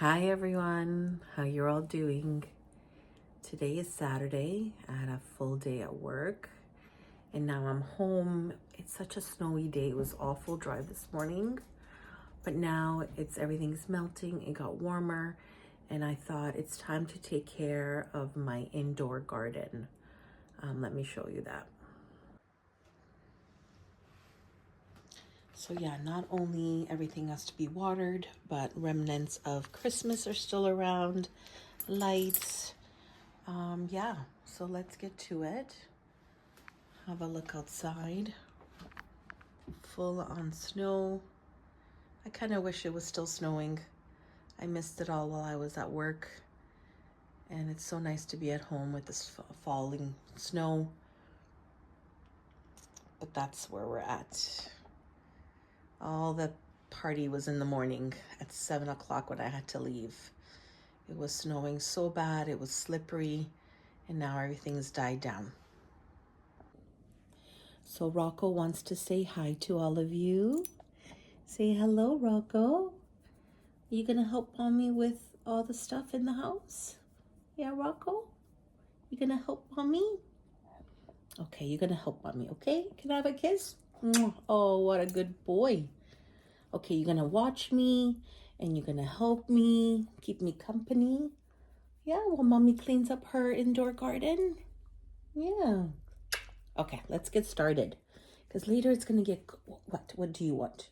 Hi everyone, how you're all doing? Today is Saturday. I had a full day at work and now I'm home. It's such a snowy day. It was awful dry this morning, but now everything's melting. It got warmer and I thought it's time to take care of my indoor garden. Let me show you that. So yeah, not only everything has to be watered, but remnants of Christmas are still around, lights. Yeah, so let's get to it. Have a look outside. Full on snow. I kind of wish it was still snowing. I missed it all while I was at work. And it's so nice to be at home with this falling snow. But that's where we're at. All the party was in the morning at 7 o'clock when I had to leave. It was snowing so bad, it was slippery, and now everything's died down. So Rocco wants to say hi to all of you. Say hello, Rocco. Are you gonna help Mommy with all the stuff in the house? Yeah, Rocco? You gonna help Mommy? Okay, you're gonna help Mommy, okay? Can I have a kiss? Oh, what a good boy. Okay, you're gonna watch me and you're gonna help me, keep me company. Yeah, while Mommy cleans up her indoor garden. Yeah. Okay, let's get started. Because later it's gonna get, what do you want?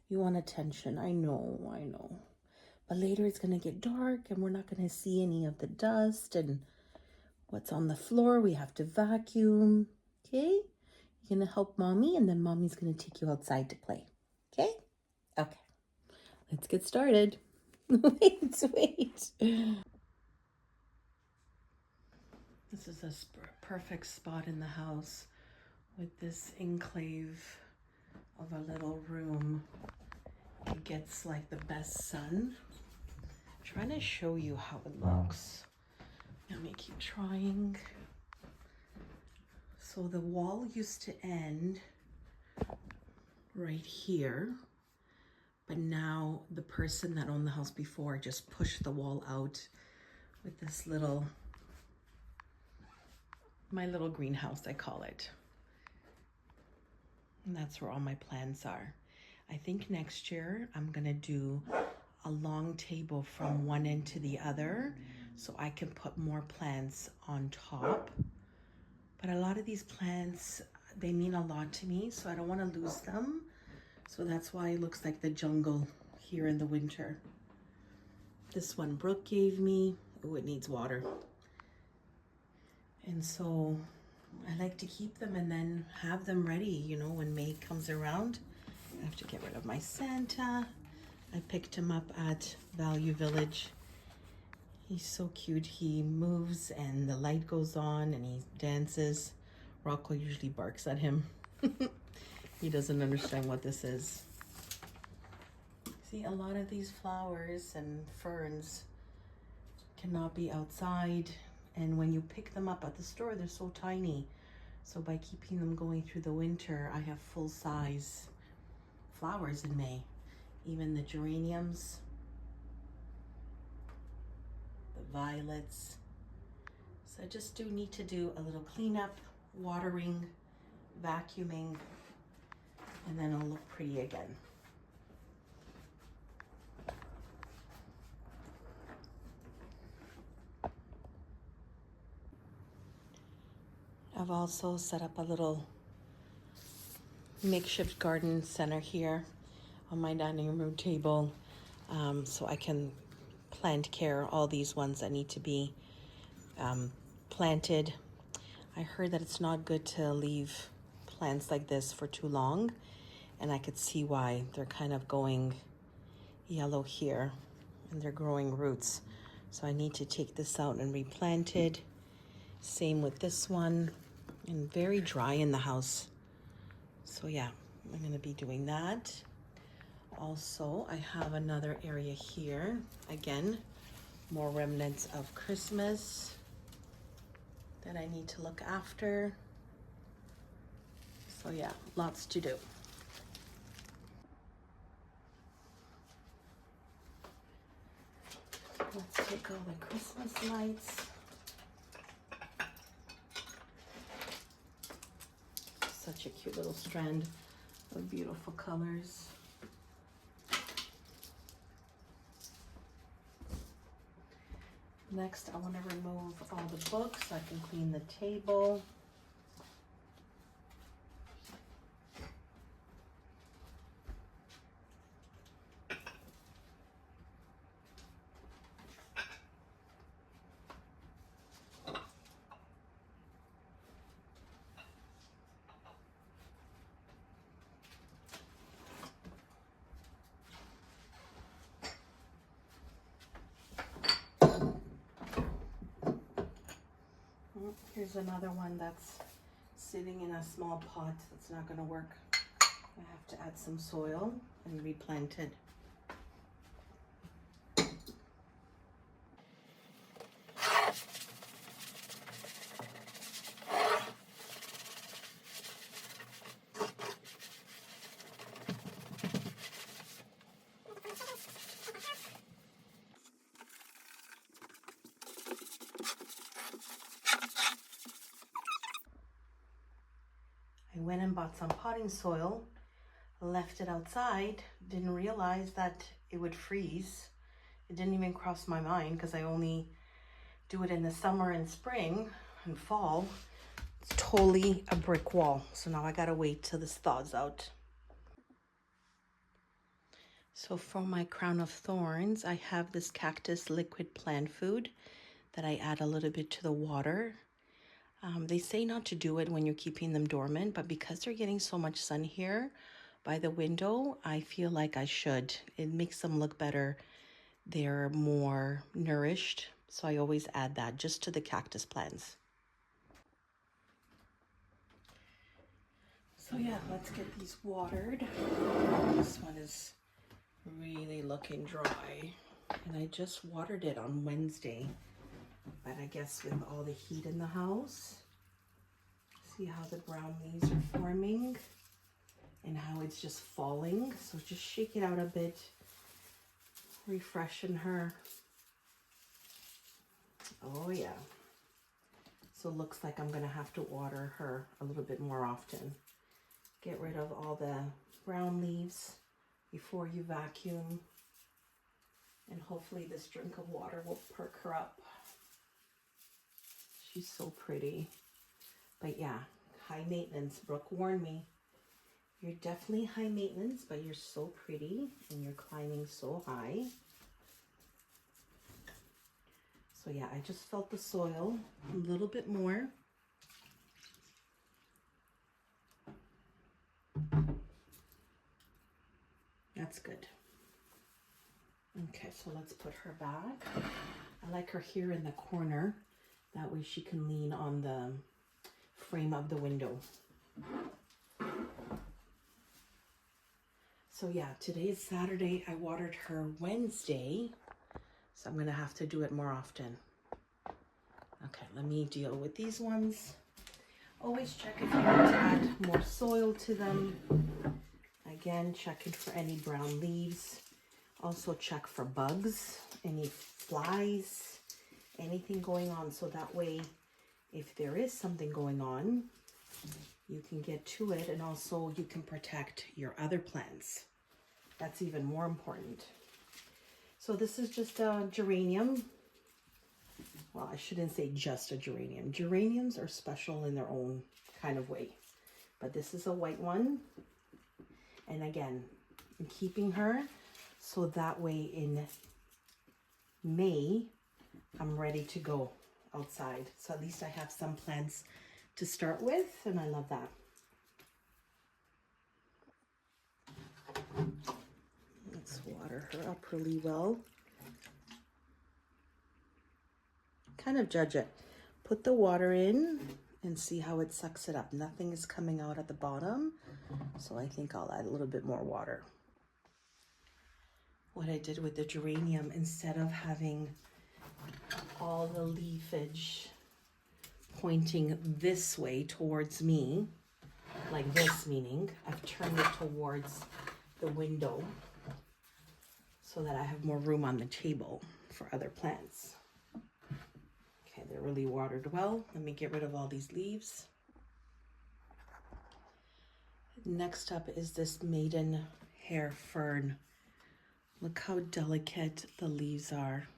You want attention, I know. But later it's gonna get dark and we're not gonna see any of the dust and what's on the floor. We have to vacuum, okay? You're gonna help Mommy and then Mommy's gonna take you outside to play, okay? Okay, let's get started. Wait. This is a perfect spot in the house with this enclave of a little room. It gets like the best sun. I'm trying to show you how it looks. Let me keep trying. So the wall used to end right here, but now the person that owned the house before just pushed the wall out with this little, my little greenhouse, I call it. And that's where all my plants are. I think next year I'm gonna do a long table from one end to the other so I can put more plants on top. But a lot of these plants, they mean a lot to me, so I don't want to lose them. So that's why it looks like the jungle here in the winter. This one Brooke gave me. Oh, it needs water. And so I like to keep them and then have them ready, you know, when May comes around. I have to get rid of my Santa. I picked him up at Value Village. He's so cute. He moves and the light goes on and he dances. Rocco usually barks at him. He doesn't understand what this is. See, a lot of these flowers and ferns cannot be outside. And when you pick them up at the store, they're so tiny. So by keeping them going through the winter, I have full size flowers in May. Even the geraniums, the violets. So I just do need to do a little cleanup, watering, vacuuming, and then it'll look pretty again. I've also set up a little makeshift garden center here on my dining room table, so I can plant care all these ones that need to be planted. I heard that it's not good to leave plants like this for too long, and I could see why. They're kind of going yellow here and they're growing roots. So I need to take this out and replant it. Same with this one. And very dry in the house. So yeah, I'm gonna be doing that. Also, I have another area here. Again, more remnants of Christmas that I need to look after. So yeah, lots to do. Take all the Christmas lights. Such a cute little strand of beautiful colors. Next, I want to remove all the books so I can clean the table. Here's another one that's sitting in a small pot that's not going to work. I have to add some soil and replant it. I went and bought some potting soil, left it outside, didn't realize that it would freeze. It didn't even cross my mind because I only do it in the summer and spring and fall. It's totally a brick wall. So now I gotta wait till this thaws out. So for my crown of thorns, I have this cactus liquid plant food that I add a little bit to the water. They say not to do it when you're keeping them dormant, but because they're getting so much sun here by the window, I feel like I should. It makes them look better. They're more nourished. So I always add that just to the cactus plants. So yeah, let's get these watered. This one is really looking dry. And I just watered it on Wednesday. But I guess with all the heat in the house, see how the brown leaves are forming and how it's just falling. So just shake it out a bit, refreshing her. Oh yeah. So it looks like I'm gonna have to water her a little bit more often. Get rid of all the brown leaves before you vacuum. And hopefully this drink of water will perk her up. She's so pretty. But yeah, high maintenance. Brooke warned me. You're definitely high maintenance, but you're so pretty and you're climbing so high. So yeah, I just felt the soil a little bit more. That's good. Okay, so let's put her back. I like her here in the corner. That way she can lean on the frame of the window. So yeah, today is Saturday. I watered her Wednesday, so I'm gonna have to do it more often. Okay, let me deal with these ones. Always check if you need to add more soil to them. Again, checking for any brown leaves. Also check for bugs, any flies, anything going on, so that way if there is something going on, you can get to it, and also you can protect your other plants. That's even more important. So this is just a geranium. Well, I shouldn't say just a geranium. Geraniums are special in their own kind of way, but this is a white one. And again, I'm keeping her so that way in May, I'm ready to go outside. So at least I have some plants to start with, and I love that. Let's water her up really well. Kind of judge it. Put the water in and see how it sucks it up. Nothing is coming out at the bottom, so I think I'll add a little bit more water. What I did with the geranium, instead of having all the leafage pointing this way towards me, like this, meaning I've turned it towards the window so that I have more room on the table. for other plants. Okay, they're really watered well. Let me get rid of all these leaves. Next up is this maiden hair fern. Look how delicate the leaves are.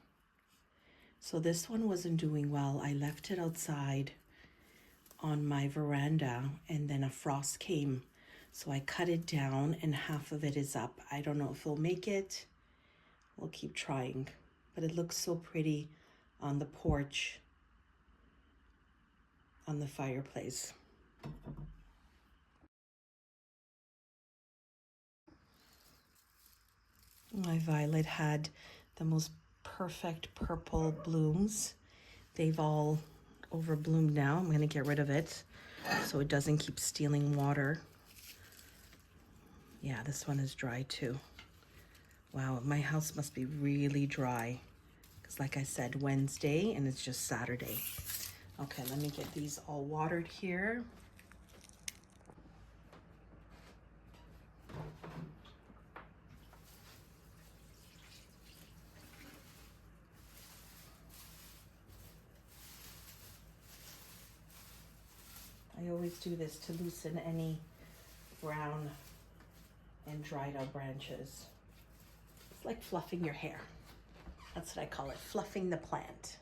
So this one wasn't doing well. I left it outside on my veranda and then a frost came. So I cut it down and half of it is up. I don't know if we'll make it. We'll keep trying. But it looks so pretty on the porch, on the fireplace. My violet had the most perfect purple blooms. They've all overbloomed now. I'm gonna get rid of it so it doesn't keep stealing water. Yeah, this one is dry too. Wow, my house must be really dry because like I said, Wednesday and it's just Saturday. Okay, let me get these all watered here. I always do this to loosen any brown and dried out branches. It's like fluffing your hair. That's what I call it, fluffing the plant.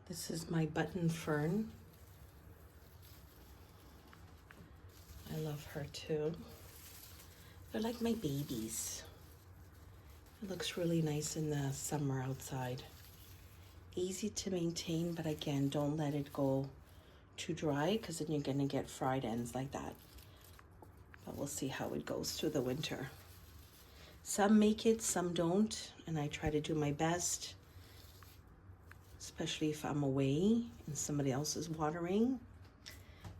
This is my button fern. I love her too. They're like my babies. It looks really nice in the summer outside. Easy to maintain, but again, don't let it go too dry because then you're gonna get fried ends like that. But we'll see how it goes through the winter. Some make it, some don't, and I try to do my best, especially if I'm away and somebody else is watering.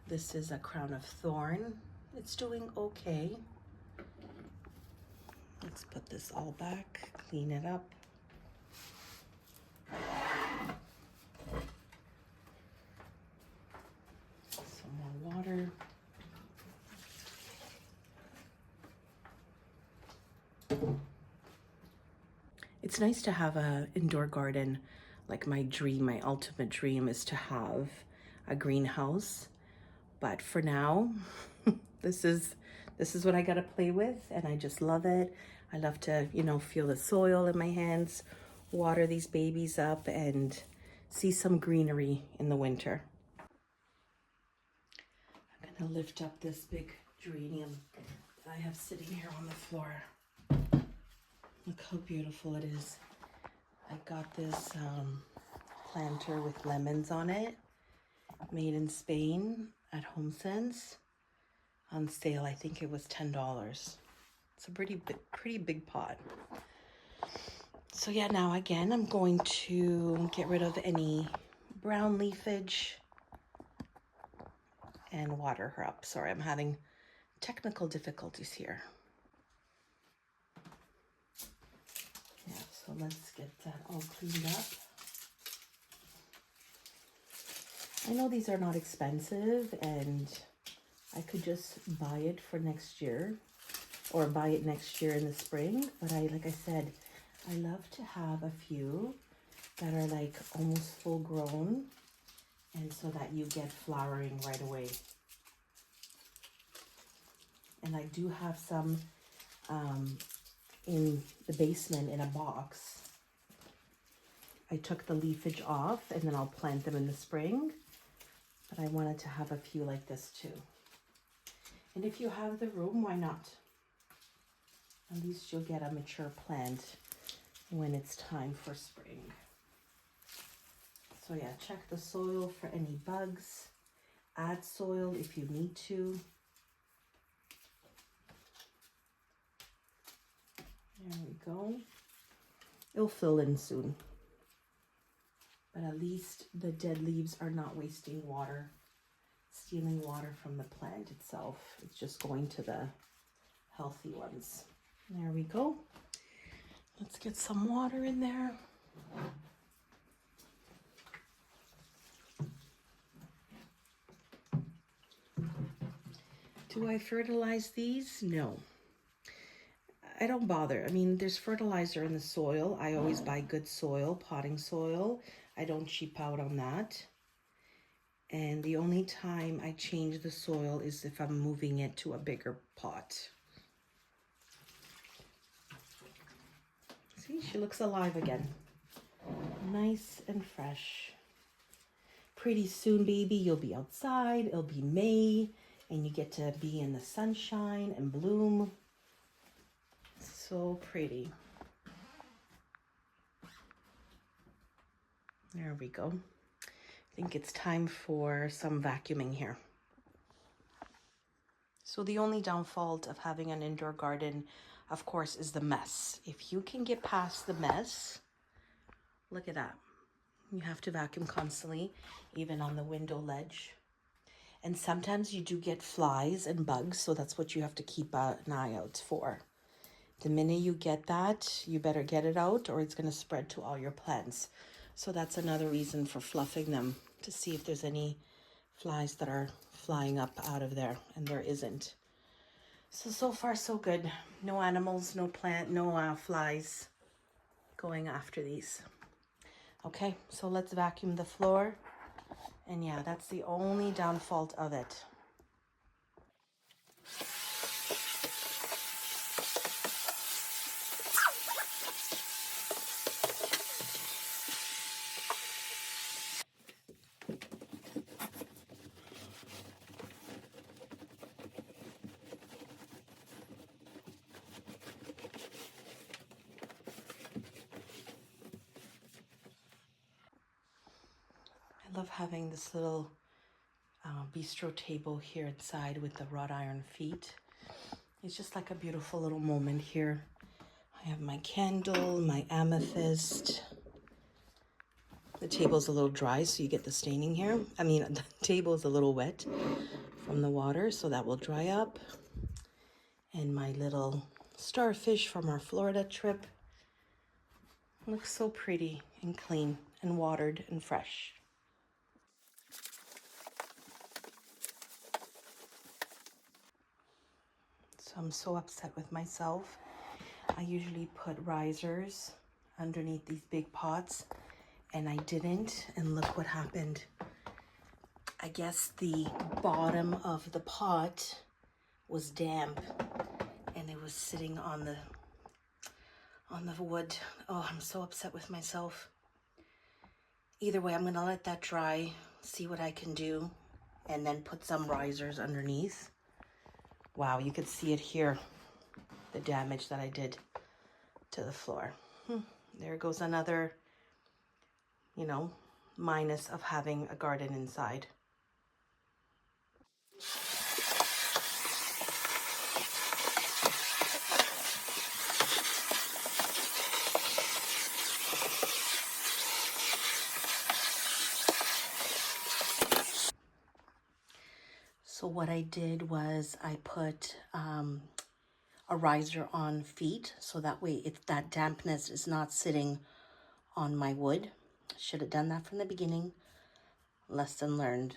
This is a crown of thorn. It's doing okay. Let's put this all back, clean it up. Some more water. It's nice to have an indoor garden. Like my dream, my ultimate dream is to have a greenhouse. But for now, this is what I gotta play with, and I just love it. I love to, you know, feel the soil in my hands, water these babies up, and see some greenery in the winter. I'm gonna lift up this big geranium that I have sitting here on the floor. Look how beautiful it is. I got this planter with lemons on it, made in Spain at HomeSense. On sale, I think it was $10. It's a pretty big pot. So yeah, now again, I'm going to get rid of any brown leafage and water her up. Sorry, I'm having technical difficulties here. Yeah, so let's get that all cleaned up. I know these are not expensive and I could just buy it for next year or buy it next year in the spring. But like I said, I love to have a few that are like almost full grown and so that you get flowering right away. And I do have some in the basement in a box. I took the leafage off and then I'll plant them in the spring. But I wanted to have a few like this too. And if you have the room, why not? At least you'll get a mature plant when it's time for spring. So yeah, check the soil for any bugs. Add soil if you need to. go. It'll fill in soon. But at least the dead leaves are not wasting water, stealing water from the plant itself. It's just going to the healthy ones. There we go. Let's get some water in there. Do I fertilize these? No. I don't bother. I mean, there's fertilizer in the soil. I always buy good soil, potting soil. I don't cheap out on that. And the only time I change the soil is if I'm moving it to a bigger pot. See, she looks alive again. Nice and fresh. Pretty soon, baby, you'll be outside. It'll be May, and you get to be in the sunshine and bloom. So pretty. There we go. I think it's time for some vacuuming here. So the only downfall of having an indoor garden, of course, is the mess. If you can get past the mess, look at that. You have to vacuum constantly, even on the window ledge. And sometimes you do get flies and bugs, so that's what you have to keep an eye out for. The minute you get that, you better get it out or it's going to spread to all your plants. So that's another reason for fluffing them, to see if there's any flies that are flying up out of there, and there isn't. So far so good. No animals, no plant, no flies going after these. Okay, so let's vacuum the floor. And yeah, that's the only downfall of it. I love having this little bistro table here inside with the wrought iron feet. It's just like a beautiful little moment here. I have my candle, my amethyst. The table's a little dry, so you get the staining here. I mean, the table is a little wet from the water, so that will dry up. And my little starfish from our Florida trip. Looks so pretty and clean and watered and fresh. So I'm so upset with myself. I usually put risers underneath these big pots, and I didn't, and look what happened. I guess the bottom of the pot was damp, and it was sitting on the wood. Oh, I'm so upset with myself. Either way, I'm gonna let that dry, see what I can do, and then put some risers underneath. Wow, you could see it here, the damage that I did to the floor. There goes another, minus of having a garden inside. So what I did was I put a riser on feet, so that way that dampness is not sitting on my wood. Should have done that from the beginning. Lesson learned.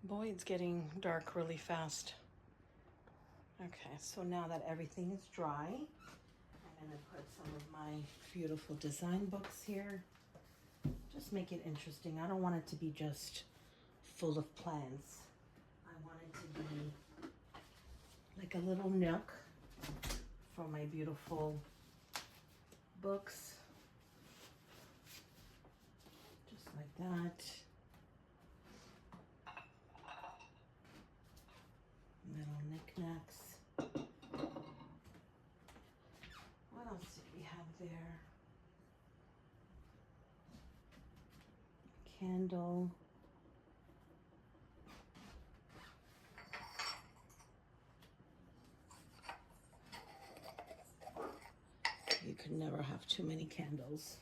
Boy, it's getting dark really fast. Okay, so now that everything is dry, I'm gonna put some of my beautiful design books here. Just make it interesting. I don't want it to be just full of plants. I want it to be like a little nook for my beautiful books. Just like that. Little knickknacks. What else did we have there? Candle. Never have too many candles.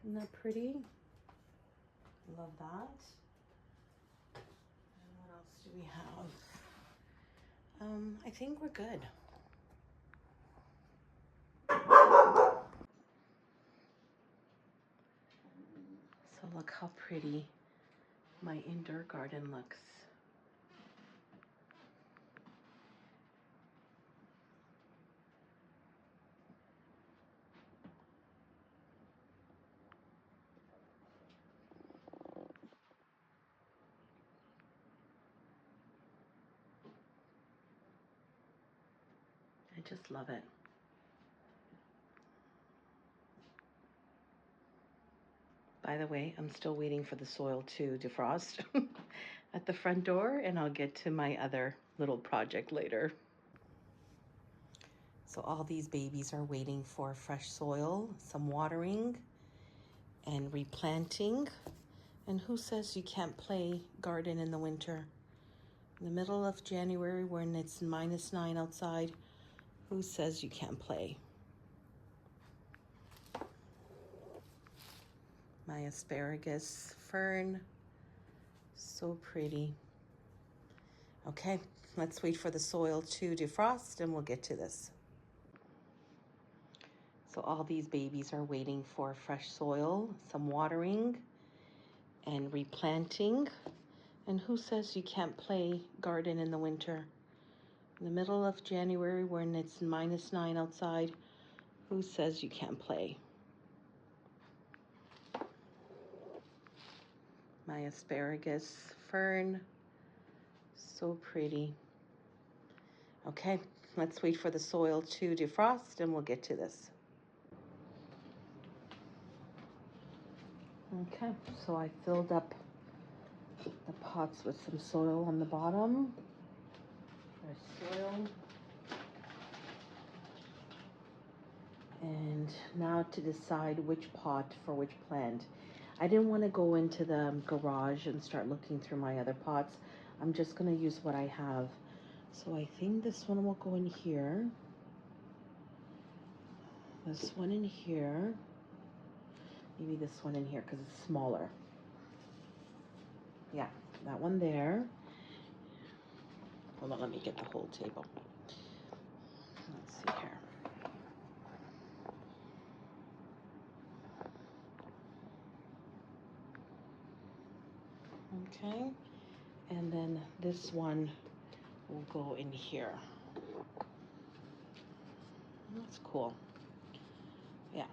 Isn't that pretty? Love that. And what else do we have? I think we're good. So look how pretty my indoor garden looks. I just love it. By the way, I'm still waiting for the soil to defrost at the front door, and I'll get to my other little project later. So all these babies are waiting for fresh soil, some watering, and replanting. And who says you can't play garden in the winter? In the middle of January when it's -9 outside, who says you can't play? My asparagus fern, so pretty. Okay, let's wait for the soil to defrost and we'll get to this. So all these babies are waiting for fresh soil, some watering, and replanting. And who says you can't play garden in the winter? In the middle of January when it's -9 outside, who says you can't play? My asparagus fern, so pretty. Okay, let's wait for the soil to defrost and we'll get to this. Okay, so I filled up the pots with some soil on the bottom. There's soil. And now to decide which pot for which plant. I didn't want to go into the garage and start looking through my other pots. I'm just going to use what I have. So I think this one will go in here. This one in here. Maybe this one in here because it's smaller. Yeah, that one there. Hold on, let me get the whole table. Let's see here. Okay, and then this one will go in here. That's cool. Yeah,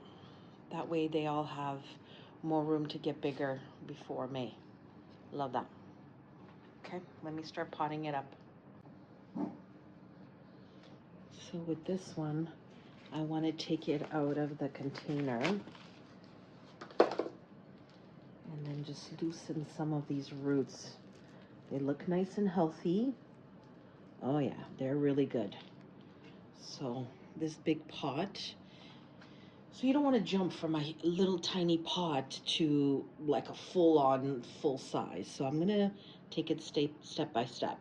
that way they all have more room to get bigger before May. Love that. Okay, let me start potting it up. So with this one, I want to take it out of the container and then just loosen some of these roots. They look nice and healthy. Oh yeah, they're really good. So this big pot, so you don't want to jump from a little tiny pot to like a full-on full size. So I'm gonna take it step by step.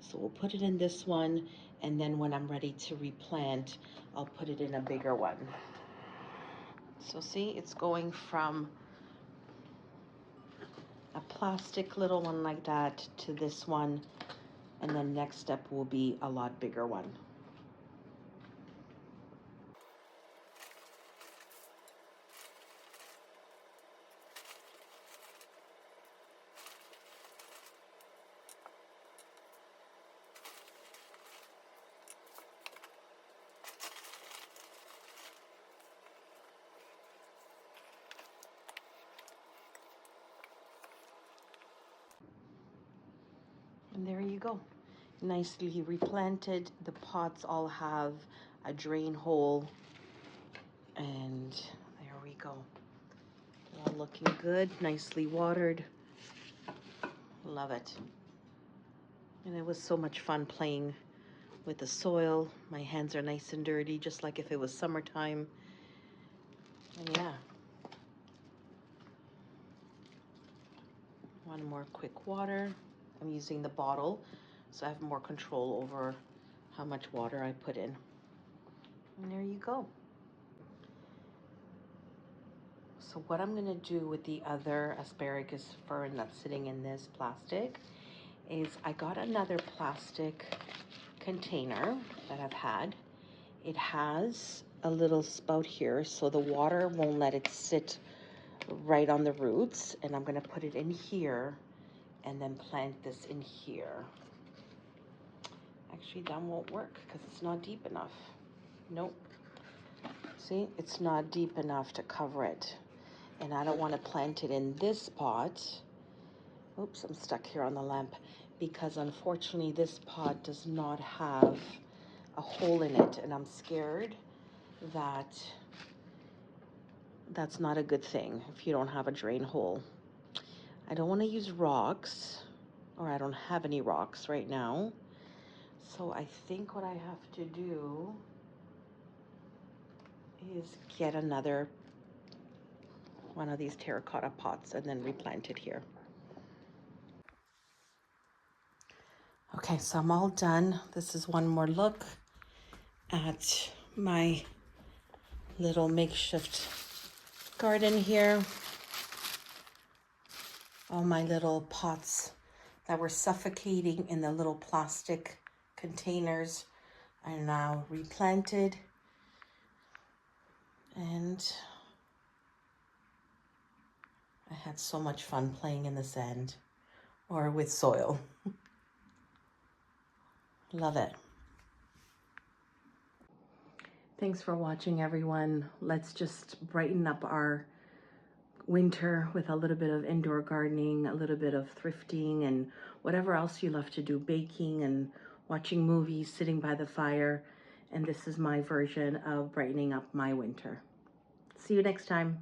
So we'll put it in this one, and then when I'm ready to replant, I'll put it in a bigger one. So see, it's going from a plastic little one like that to this one, and then next step will be a lot bigger one. And there you go. Nicely replanted. The pots all have a drain hole. And there we go. All looking good, nicely watered. Love it. And it was so much fun playing with the soil. My hands are nice and dirty, just like if it was summertime. And yeah. One more quick water. I'm using the bottle, so I have more control over how much water I put in. And there you go. So what I'm gonna do with the other asparagus fern that's sitting in this plastic is I got another plastic container that I've had. It has a little spout here so the water won't let it sit right on the roots, and I'm gonna put it in here and then plant this in here. Actually, that won't work because it's not deep enough. Nope. See, it's not deep enough to cover it. And I don't want to plant it in this pot. Oops, I'm stuck here on the lamp, because unfortunately this pot does not have a hole in it, and I'm scared that that's not a good thing if you don't have a drain hole. I don't want to use rocks, or I don't have any rocks right now. So I think what I have to do is get another one of these terracotta pots and then replant it here. Okay, so I'm all done. This is one more look at my little makeshift garden here. All my little pots that were suffocating in the little plastic containers are now replanted. And I had so much fun playing in the sand or with soil. Love it. Thanks for watching, everyone. Let's just brighten up our winter with a little bit of indoor gardening, a little bit of thrifting, and whatever else you love to do, baking and watching movies, sitting by the fire. And this is my version of brightening up my winter. See you next time.